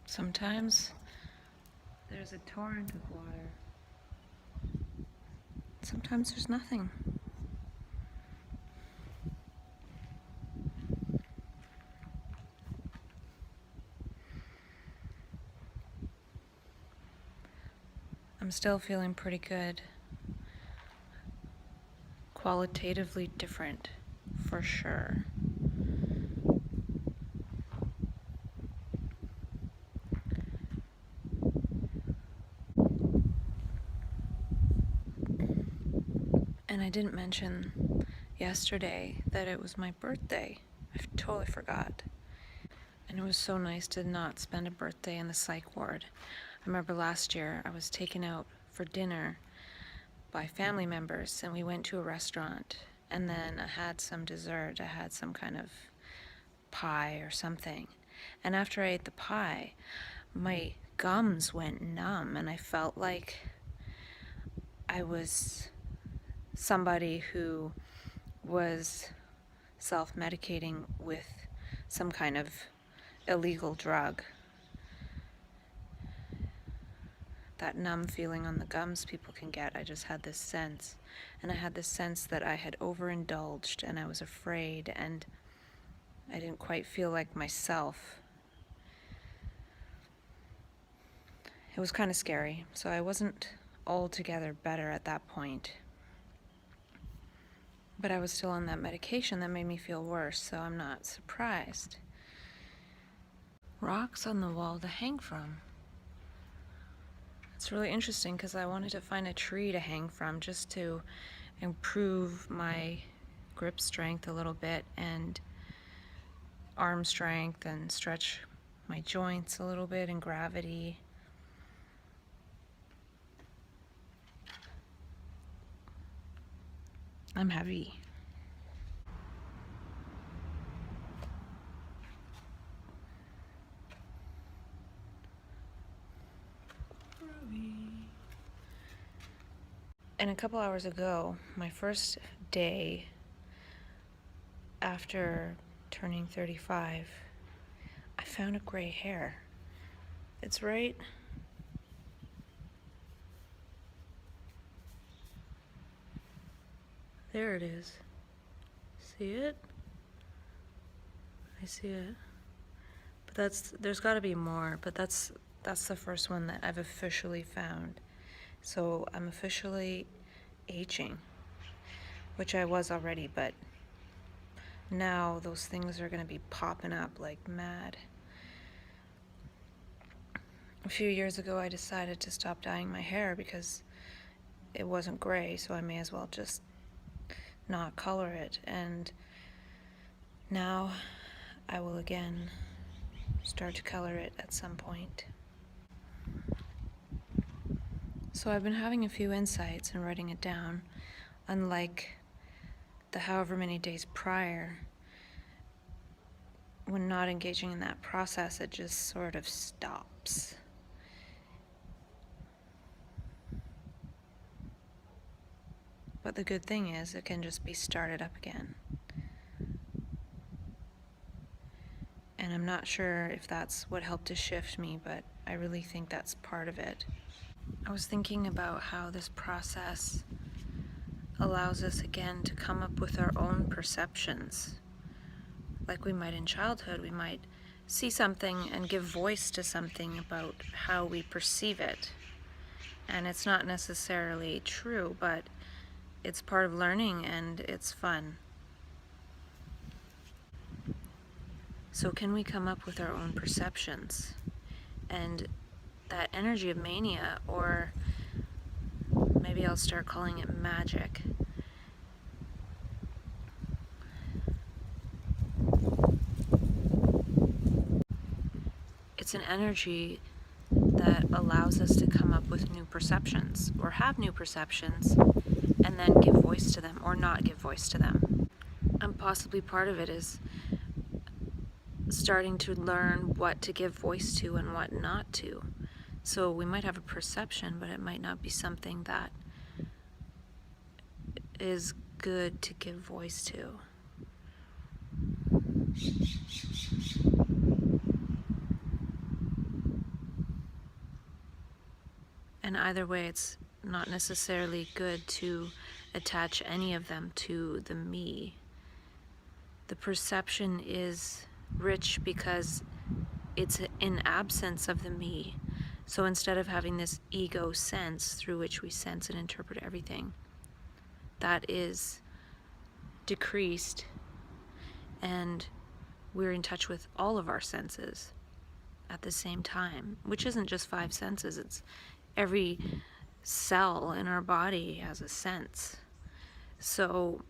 Sometimes there's a torrent of water. Sometimes there's nothing. I'm still feeling pretty good. Qualitatively different, for sure. And I didn't mention yesterday that it was my birthday. I totally forgot. And it was so nice to not spend a birthday in the psych ward. I remember last year I was taken out for dinner by family members, and we went to a restaurant, and then I had some dessert. I had some kind of pie or something. And after I ate the pie, my gums went numb, and I felt like I was somebody who was self-medicating with some kind of illegal drug. That numb feeling on the gums people can get, I just had this sense. And I had this sense that I had overindulged, and I was afraid, and I didn't quite feel like myself. It was kind of scary, so I wasn't altogether better at that point. But I was still on that medication that made me feel worse, so I'm not surprised. Rocks on the wall to hang from. It's really interesting because I wanted to find a tree to hang from just to improve my grip strength a little bit and arm strength and stretch my joints a little bit and gravity. I'm heavy. And a couple hours ago, my first day after turning 35, I found a gray hair. It's right there. It is. See it? I see it. But there's got to be more, but that's the first one that I've officially found. So I'm officially aging, which I was already, but now those things are going to be popping up like mad. A few years ago I decided to stop dyeing my hair because it wasn't gray, so I may as well just not color it. And now I will again start to color it at some point. So I've been having a few insights and writing it down. Unlike the however many days prior, when not engaging in that process, it just sort of stops. But the good thing is it can just be started up again. And I'm not sure if that's what helped to shift me, but I really think that's part of it. I was thinking about how this process allows us again to come up with our own perceptions. Like we might in childhood, we might see something and give voice to something about how we perceive it. And it's not necessarily true, but it's part of learning and it's fun. So can we come up with our own perceptions? And that energy of mania, or maybe I'll start calling it magic, it's an energy that allows us to come up with new perceptions, or have new perceptions, and then give voice to them, or not give voice to them. And possibly part of it is starting to learn what to give voice to and what not to. So we might have a perception, but it might not be something that is good to give voice to. And either way, it's not necessarily good to attach any of them to the me. The perception is rich because it's in absence of the me. So instead of having this ego sense through which we sense and interpret everything, that is decreased, and we're in touch with all of our senses at the same time, which isn't just 5 senses, it's every cell in our body has a sense. So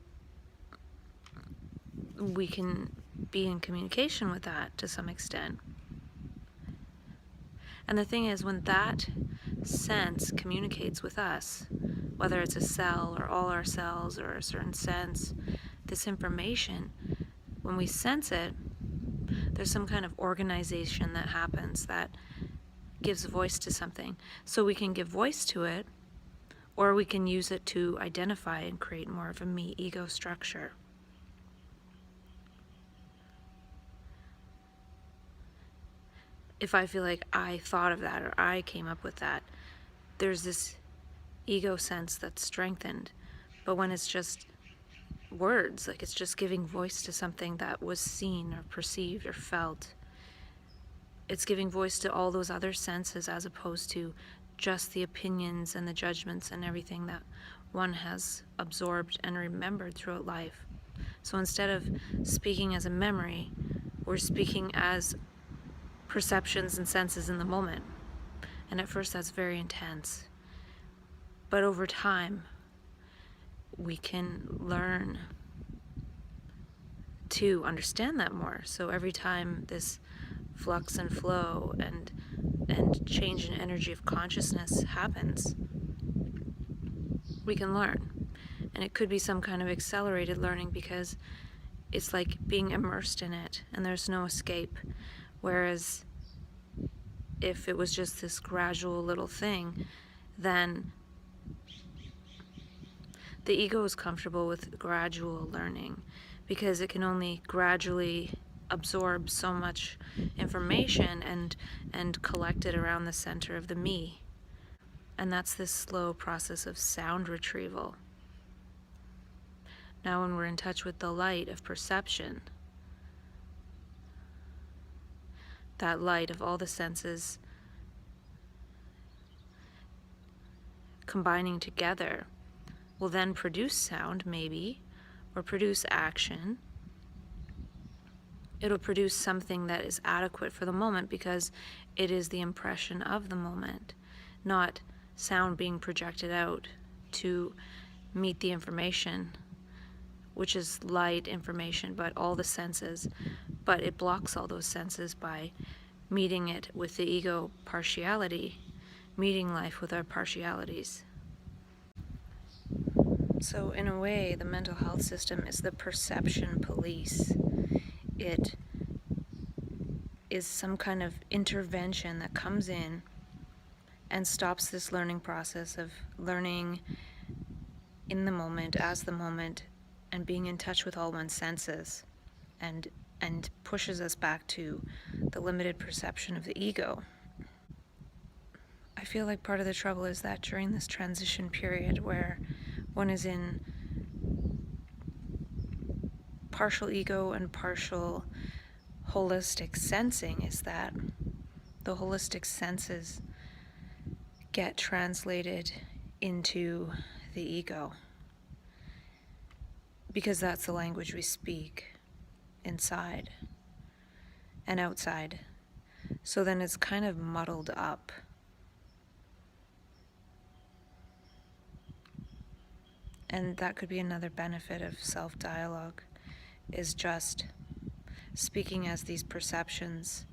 we can be in communication with that to some extent. And the thing is, when that sense communicates with us, whether it's a cell or all our cells or a certain sense, this information, when we sense it, there's some kind of organization that happens that gives voice to something. So we can give voice to it, or we can use it to identify and create more of a me-ego structure. If I feel like I thought of that or I came up with that, there's this ego sense that's strengthened. But when it's just words, like it's just giving voice to something that was seen or perceived or felt, it's giving voice to all those other senses as opposed to just the opinions and the judgments and everything that one has absorbed and remembered throughout life. So instead of speaking as a memory, we're speaking as perceptions and senses in the moment. And at first that's very intense. But over time, we can learn to understand that more. So every time this flux and flow and change in energy of consciousness happens, we can learn. And it could be some kind of accelerated learning because it's like being immersed in it and there's no escape. Whereas if it was just this gradual little thing, then the ego is comfortable with gradual learning because it can only gradually absorb so much information and collect it around the center of the me. And that's this slow process of sound retrieval. Now when we're in touch with the light of perception, that light of all the senses combining together will then produce sound, maybe, or produce action. It'll produce something that is adequate for the moment because it is the impression of the moment, not sound being projected out to meet the information, which is light information, but all the senses. But it blocks all those senses by meeting it with the ego partiality, meeting life with our partialities. So in a way, the mental health system is the perception police. It is some kind of intervention that comes in and stops this learning process of learning in the moment, as the moment, and being in touch with all one's senses, and pushes us back to the limited perception of the ego. I feel like part of the trouble is that during this transition period where one is in partial ego and partial holistic sensing, is that the holistic senses get translated into the ego because that's the language we speak inside and outside. So then it's kind of muddled up. And that could be another benefit of self-dialogue, is just speaking as these perceptions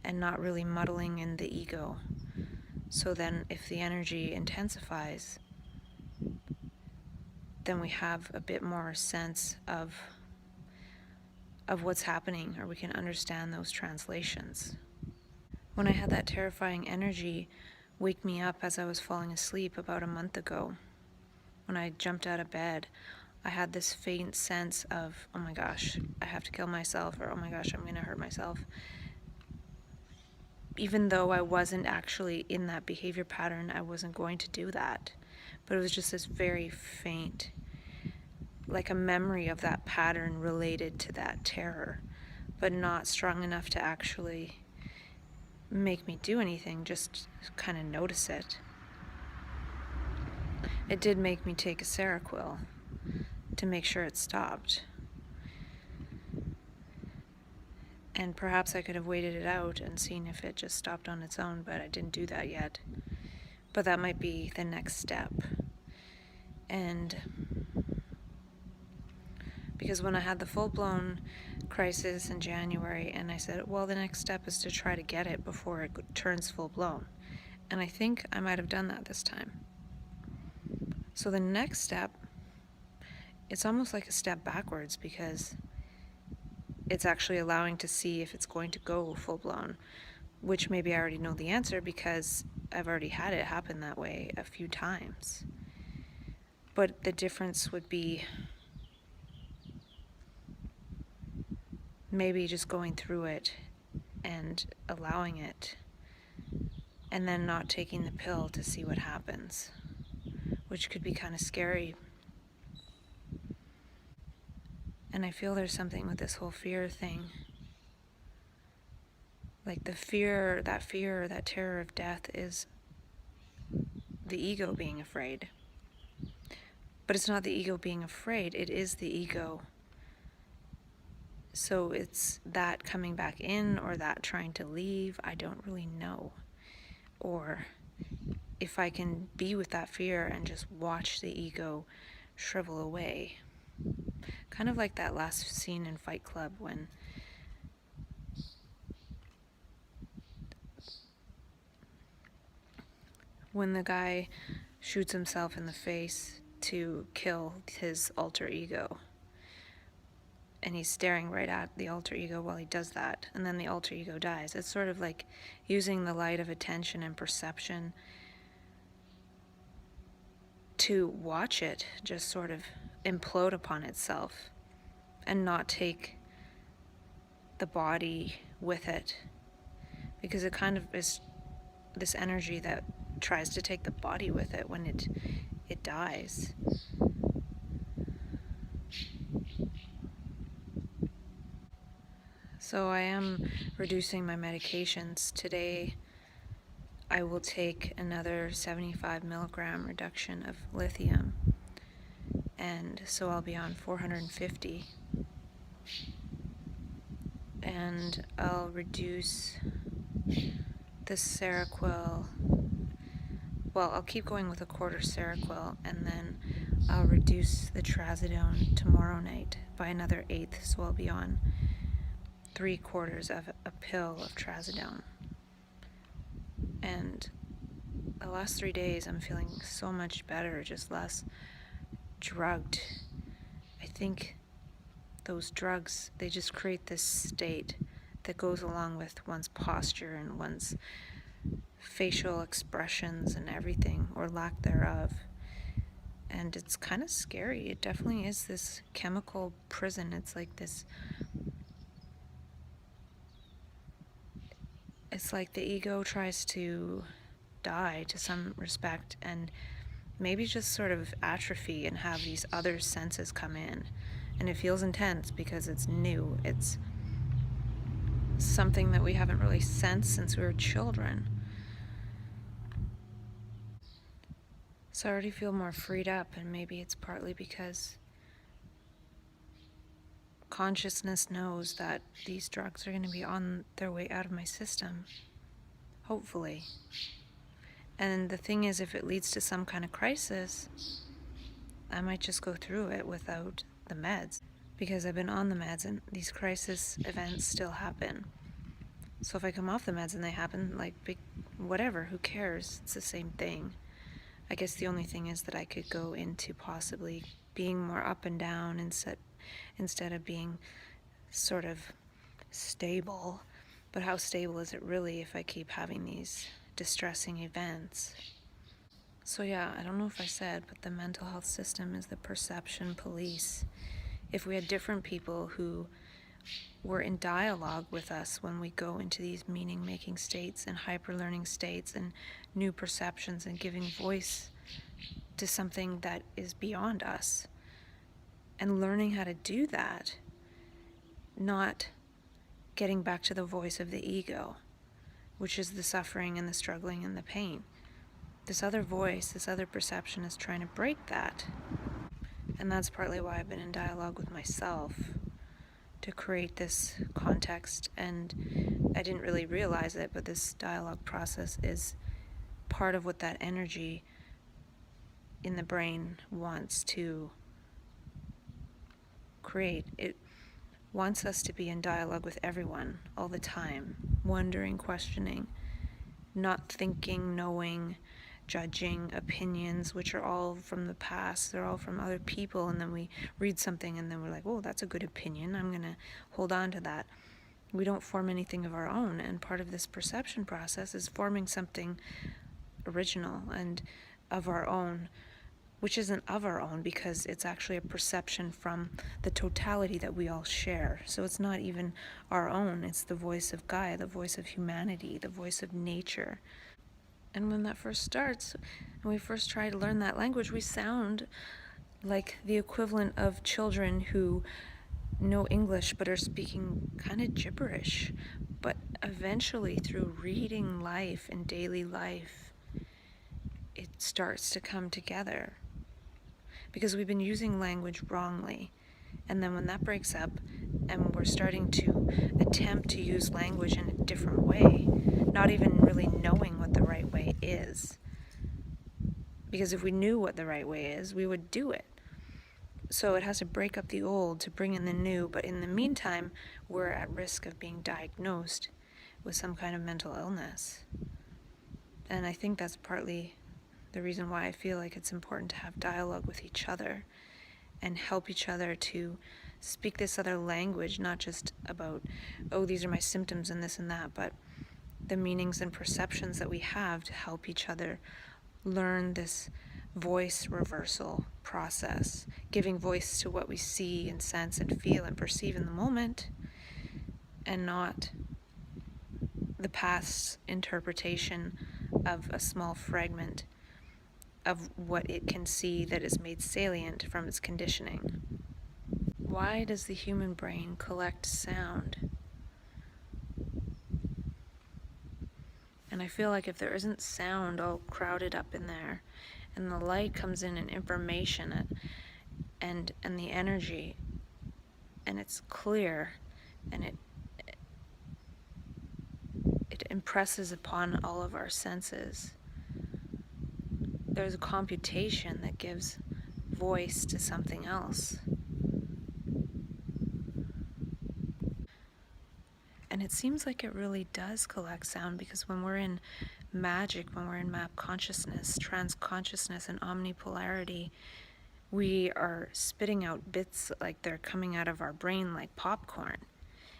and not really muddling in the ego. So then if the energy intensifies, then we have a bit more sense of what's happening, or we can understand those translations. When I had that terrifying energy wake me up as I was falling asleep about a month ago, when I jumped out of bed, I had this faint sense of, oh my gosh, I have to kill myself, or oh my gosh, I'm going to hurt myself. even though I wasn't actually in that behavior pattern, I wasn't going to do that. But it was just this very faint, like a memory of that pattern related to that terror, but not strong enough to actually make me do anything, just kind of notice it. It did make me take a Seroquel to make sure it stopped. And perhaps I could have waited it out and seen if it just stopped on its own, but I didn't do that yet. But that might be the next step. And because when I had the full-blown crisis in January, and I said, well, the next step is to try to get it before it turns full-blown. And I think I might have done that this time. So the next step, it's almost like a step backwards, because it's actually allowing to see if it's going to go full-blown, which maybe I already know the answer because I've already had it happen that way a few times. But the difference would be maybe just going through it and allowing it, and then not taking the pill to see what happens, which could be kind of scary. And I feel there's something with this whole fear thing. Like that fear, that terror of death is the ego being afraid. But it's not the ego being afraid, it is the ego. So it's that coming back in or that trying to leave, I don't really know. Or if I can be with that fear and just watch the ego shrivel away. Kind of like that last scene in Fight Club when the guy shoots himself in the face to kill his alter ego. And he's staring right at the alter ego while he does that. And then the alter ego dies. It's sort of like using the light of attention and perception to watch it just sort of implode upon itself and not take the body with it. Because it kind of is this energy that tries to take the body with it when it dies. So I am reducing my medications. Today I will take another 75 milligram reduction of lithium, and so I'll be on 450. And I'll reduce the Seroquel. Well, I'll keep going with a quarter Seroquel, and then I'll reduce the trazodone tomorrow night by another eighth, so I'll be on 3/4 of a pill of trazodone. And the last 3 days I'm feeling so much better, just less drugged. I think those drugs, they just create this state that goes along with one's posture and one's facial expressions and everything, or lack thereof. And it's kind of scary. It definitely is this chemical prison. It's like this, it's like the ego tries to die to some respect and maybe just sort of atrophy and have these other senses come in. And it feels intense because it's new. It's something that we haven't really sensed since we were children. So I already feel more freed up, and maybe it's partly because consciousness knows that these drugs are going to be on their way out of my system, hopefully. And the thing is, if it leads to some kind of crisis, I might just go through it without the meds, because I've been on the meds and these crisis events still happen. So if I come off the meds and they happen, like, whatever, who cares? It's the same thing. I guess the only thing is that I could go into possibly being more up and down instead of being sort of stable. But how stable is it really if I keep having these distressing events? So yeah, I don't know if I said, but the mental health system is the perception police. If we had different people who were in dialogue with us when we go into these meaning-making states and hyper-learning states and new perceptions and giving voice to something that is beyond us. And learning how to do that, not getting back to the voice of the ego, which is the suffering and the struggling and the pain. This other voice, this other perception is trying to break that. And that's partly why I've been in dialogue with myself, to create this context. And I didn't really realize it, but this dialogue process is part of what that energy in the brain wants to create. It wants us to be in dialogue with everyone all the time, wondering, questioning, not thinking, knowing, judging opinions, which are all from the past. They're all from other people, and then we read something and then we're like, oh, that's a good opinion, I'm going to hold on to that. We don't form anything of our own, and part of this perception process is forming something original and of our own, which isn't of our own because it's actually a perception from the totality that we all share. So it's not even our own, it's the voice of Gaia, the voice of humanity, the voice of nature. And when that first starts, and we first try to learn that language, we sound like the equivalent of children who know English but are speaking kind of gibberish. But eventually, through reading life and daily life, it starts to come together. Because we've been using language wrongly. And then when that breaks up and we're starting to attempt to use language in a different way, not even really knowing what the right way is. Because if we knew what the right way is, we would do it. So it has to break up the old to bring in the new, but in the meantime, we're at risk of being diagnosed with some kind of mental illness. And I think that's partly the reason why I feel like it's important to have dialogue with each other and help each other to speak this other language, not just about, oh, these are my symptoms and this and that, but the meanings and perceptions that we have to help each other learn this voice reversal process, giving voice to what we see and sense and feel and perceive in the moment, and not the past's interpretation of a small fragment of what it can see that is made salient from its conditioning. Why does the human brain collect sound? And I feel like if there isn't sound all crowded up in there, and the light comes in and information and the energy, and it's clear, and it impresses upon all of our senses, there's a computation that gives voice to something else. And it seems like it really does collect sound, because when we're in magic, when we're in map consciousness, trans-consciousness, and omnipolarity, we are spitting out bits like they're coming out of our brain like popcorn.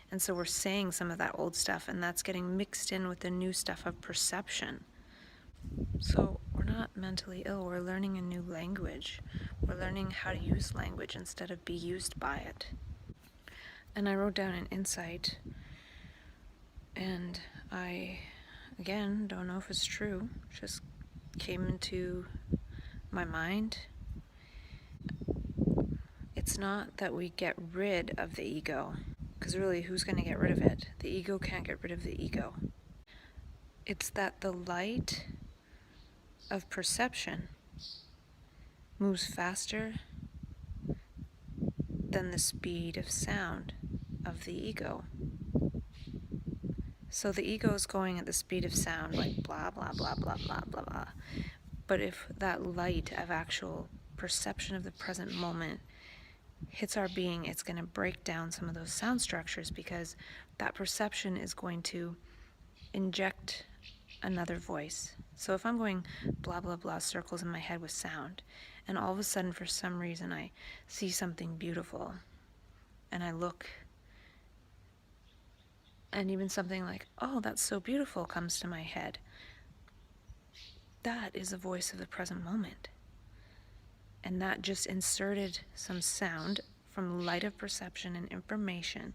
And so we're saying some of that old stuff, and that's getting mixed in with the new stuff of perception. So we're not mentally ill, we're learning a new language. We're learning how to use language instead of be used by it. And I wrote down an insight, and I, again, don't know if it's true, just came into my mind. It's not that we get rid of the ego, because really, who's going to get rid of it? The ego can't get rid of the ego. It's that the light of perception moves faster than the speed of sound of the ego. So the ego is going at the speed of sound, like blah, blah, blah, blah, blah, blah, blah. But if that light of actual perception of the present moment hits our being, it's going to break down some of those sound structures, because that perception is going to inject another voice. So if I'm going blah, blah, blah circles in my head with sound, and all of a sudden for some reason I see something beautiful, and I look, and even something like, oh, that's so beautiful comes to my head, that is the voice of the present moment. And that just inserted some sound from light of perception and information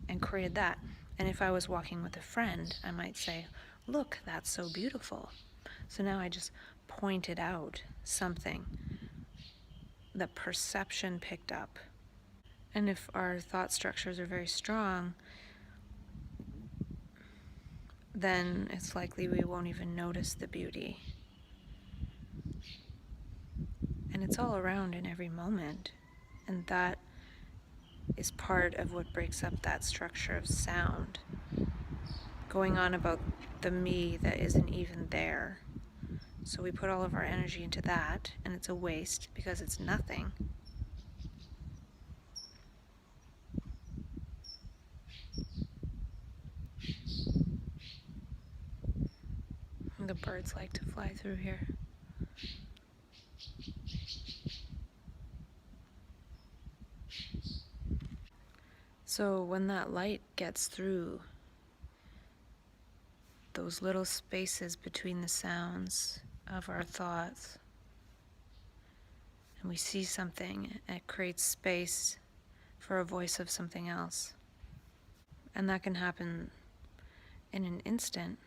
and created that. And if I was walking with a friend, I might say, look, that's so beautiful. So now I just pointed out something that perception picked up. And if our thought structures are very strong, then it's likely we won't even notice the beauty. And it's all around in every moment. And that is part of what breaks up that structure of sound. Going on about the me that isn't even there. So we put all of our energy into that, and it's a waste because it's nothing. The birds like to fly through here. So when that light gets through those little spaces between the sounds of our thoughts, and we see something, it creates space for a voice of something else. And that can happen in an instant.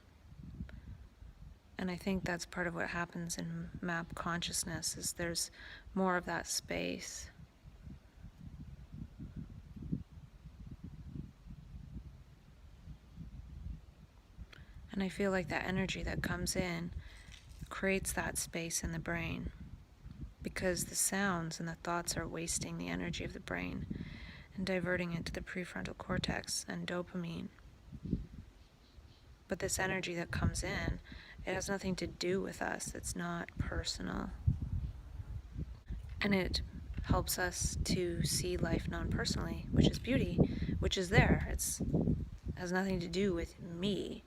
And I think that's part of what happens in map consciousness, is there's more of that space. And I feel like that energy that comes in creates that space in the brain, because the sounds and the thoughts are wasting the energy of the brain and diverting it to the prefrontal cortex and dopamine. But this energy that comes in, it has nothing to do with us. It's not personal. And it helps us to see life non-personally, which is beauty, which is there. It has nothing to do with me.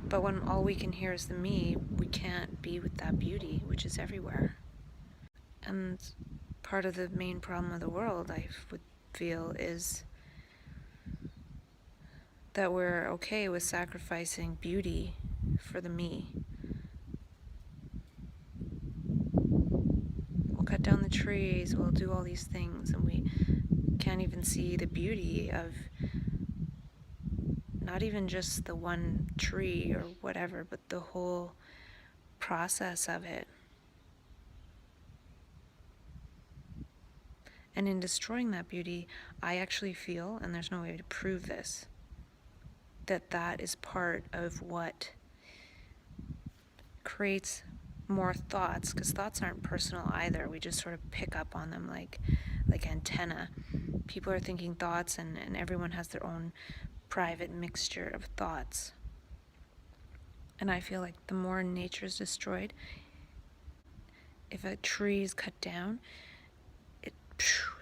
But when all we can hear is the me, we can't be with that beauty, which is everywhere. And part of the main problem of the world, I would feel, is that we're okay with sacrificing beauty for the me. We'll cut down the trees, we'll do all these things, and we can't even see the beauty of not even just the one tree or whatever, but the whole process of it. And in destroying that beauty, I actually feel, and there's no way to prove this, that is part of what creates more thoughts, because thoughts aren't personal either. We just sort of pick up on them like antenna. People are thinking thoughts, and everyone has their own private mixture of thoughts. And I feel like the more nature is destroyed, if a tree is cut down, it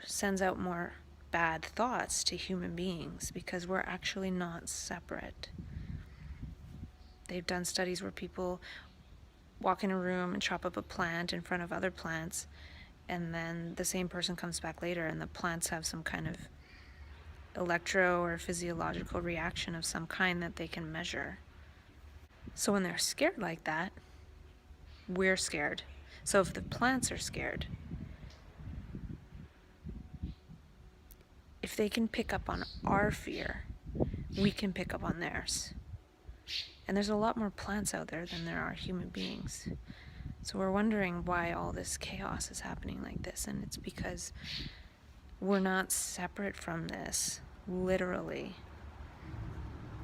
sends out more bad thoughts to human beings, because we're actually not separate. They've done studies where people walk in a room and chop up a plant in front of other plants, and then the same person comes back later and the plants have some kind of electro or physiological reaction of some kind that they can measure. So when they're scared like that, we're scared. So if the plants are scared, if they can pick up on our fear, we can pick up on theirs. And there's a lot more plants out there than there are human beings. So we're wondering why all this chaos is happening like this, and it's because we're not separate from this, literally.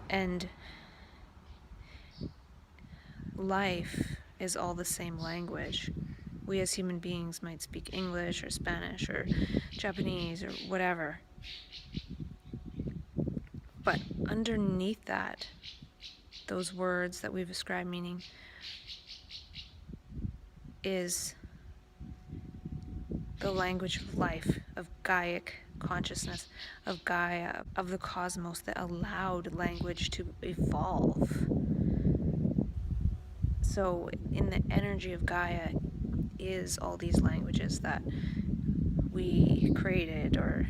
And life is all the same language. We as human beings might speak English or Spanish or Japanese or whatever. But underneath that, those words that we've ascribed meaning, is the language of life, of Gaiac consciousness, of Gaia, of the cosmos, that allowed language to evolve. So in the energy of Gaia is all these languages that we created or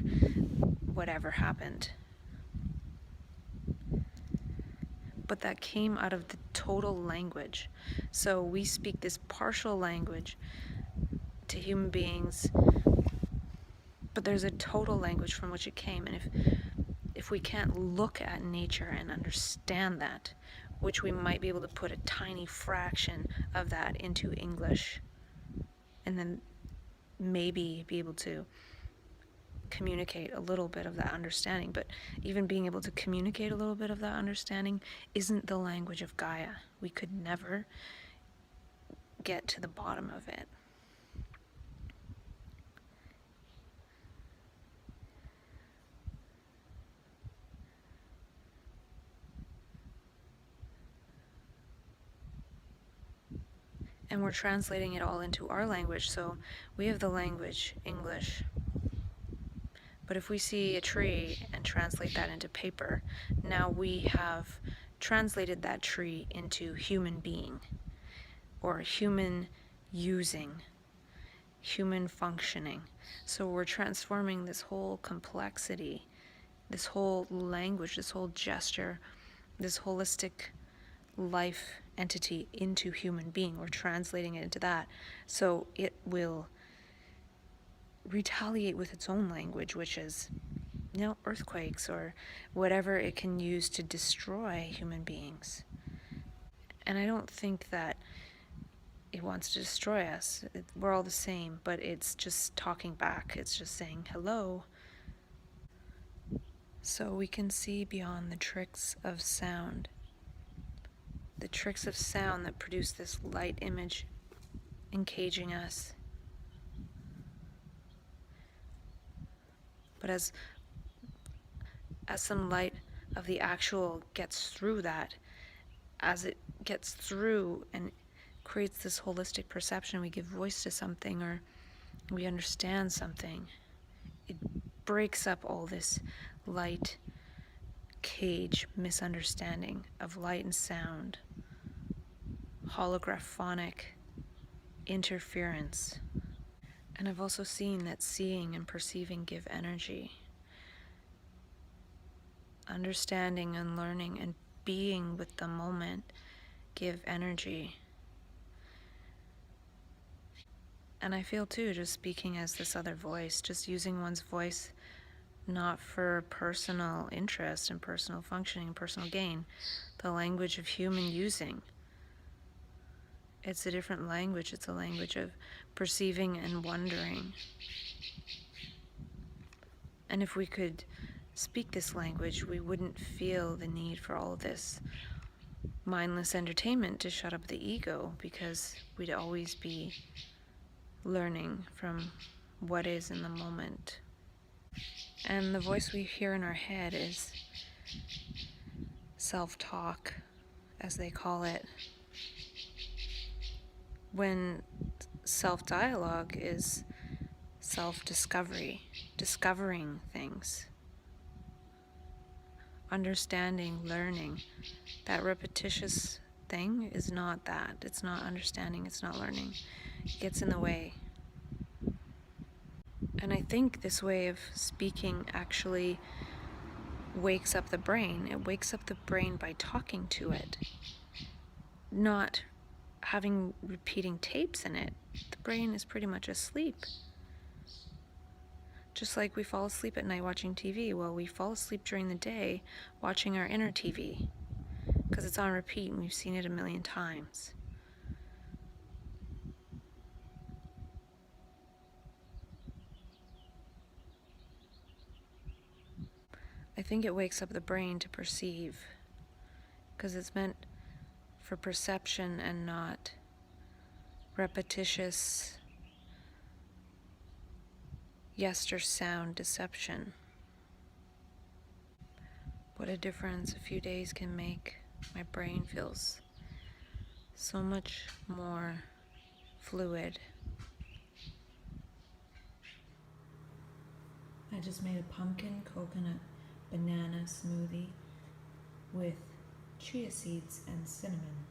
whatever happened. But that came out of the total language. So we speak this partial language to human beings, but there's a total language from which it came. And if if we can't look at nature and understand that, which we might be able to put a tiny fraction of that into English, and then maybe be able to communicate a little bit of that understanding. But even being able to communicate a little bit of that understanding isn't the language of Gaia. We could never get to the bottom of it. And we're translating it all into our language. So we have the language English. But if we see a tree and translate that into paper, now we have translated that tree into human being, or human using, human functioning. So we're transforming this whole complexity, this whole language, this whole gesture, this holistic life entity into human being. We're translating it into that. So it will retaliate with its own language, which is, earthquakes or whatever it can use to destroy human beings. And I don't think that it wants to destroy us. We're all the same, but it's just talking back. It's just saying hello. So we can see beyond the tricks of sound. The tricks of sound that produce this light image encaging us. But as some light of the actual gets through that, as it gets through and creates this holistic perception, we give voice to something or we understand something, it breaks up all this light cage misunderstanding of light and sound, holographonic interference. And I've also seen that seeing and perceiving give energy. Understanding and learning and being with the moment give energy. And I feel too, just speaking as this other voice, just using one's voice not for personal interest and personal functioning and personal gain, the language of human using. It's a different language. It's a language of perceiving and wondering. And if we could speak this language, we wouldn't feel the need for all of this mindless entertainment to shut up the ego, because we'd always be learning from what is in the moment. And the voice we hear in our head is self-talk, as they call it, when self-dialogue is self-discovery, discovering things, understanding, learning. That repetitious thing is not that. It's not understanding, it's not learning. It gets in the way. And I think this way of speaking actually wakes up the brain. It wakes up the brain by talking to it, not having repeating tapes in it. The brain is pretty much asleep. Just like we fall asleep at night watching TV. Well, we fall asleep during the day watching our inner TV because it's on repeat and we've seen it a million times. I think it wakes up the brain to perceive, because it's meant for perception and not repetitious yester sound deception. What a difference a few days can make. My brain feels so much more fluid. I just made a pumpkin coconut banana smoothie with chia seeds and cinnamon.